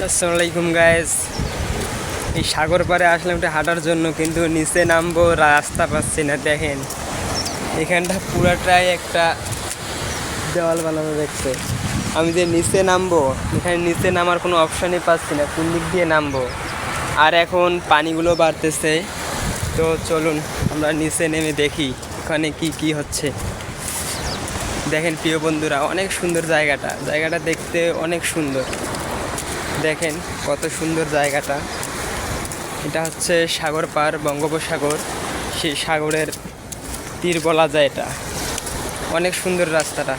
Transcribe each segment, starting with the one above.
আসসালামু আলাইকুম গাইস। এই সাগর পাড়ে আসলাম একটা হাঁটার জন্য, কিন্তু নিচে নামবো রাস্তা পাচ্ছি না। দেখেন এখানটা পুরাটাই একটা দেওয়াল বানানো দেখছে। আমি যে নিচে নামবো, এখানে নিচে নামার কোনো অপশানই পাচ্ছি না, কোন দিক দিয়ে নামবো। আর এখন পানিগুলো বাড়তেছে, তো চলুন আমরা নিচে নেমে দেখি ওখানে কি কি হচ্ছে। দেখেন প্রিয় বন্ধুরা, অনেক সুন্দর জায়গাটা দেখতে অনেক সুন্দর। দেখেন কত সুন্দর জায়গাটা। এটা হচ্ছে সাগর পাড়, বঙ্গোপসাগর, সেই সাগরের তীর বলা যায় এটা। অনেক সুন্দর রাস্তাটা।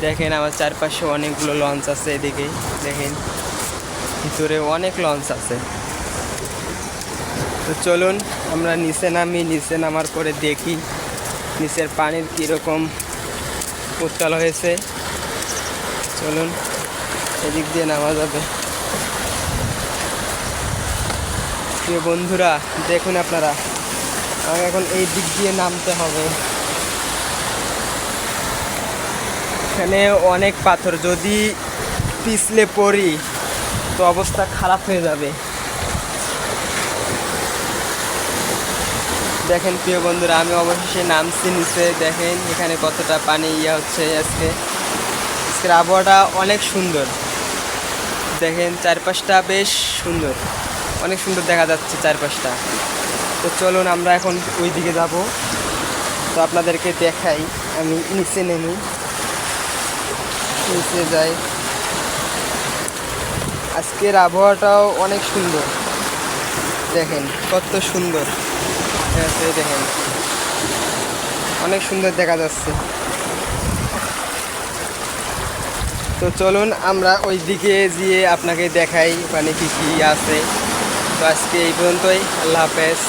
দেখেন আমার চারপাশে অনেকগুলো লঞ্চ আছে, এদিকে দেখেন ভিতরে অনেক লঞ্চ আছে। তো চলুন আমরা নিচে নামি, নিচে নামার পরে দেখি নিচের পানির কীরকম উত্তাল হয়েছে। চলুন এদিক দিয়ে নামা যাবে। প্রিয় বন্ধুরা দেখুন আপনারা, আমাকে এখন এই দিক দিয়ে নামতে হবে। এখানে অনেক পাথর, যদি পিছলে পড়ি তো অবস্থা খারাপ হয়ে যাবে। দেখেন প্রিয় বন্ধুরা, আমি অবশেষে নামছি নিচে। দেখেন এখানে কতটা পানি হচ্ছে। আজকের আবহাওয়াটা অনেক সুন্দর। দেখেন চারপাশটা বেশ সুন্দর, অনেক সুন্দর দেখা যাচ্ছে চারপাশটা। তো চলুন আমরা এখন ওই দিকে যাব। তো আপনাদেরকে দেখাই, আমি নিচে নেমে নিচে যাই। আজকের আবহাওয়াটাও অনেক সুন্দর। দেখেন কত সুন্দর দেখেন, অনেক সুন্দর দেখা যাচ্ছে। তো চলুন আমরা ওই দিকে গিয়ে আপনাকে দেখাই ওখানে কী কী আছে। তো আজকে এই পর্যন্তই, আল্লাহ হাফেজ।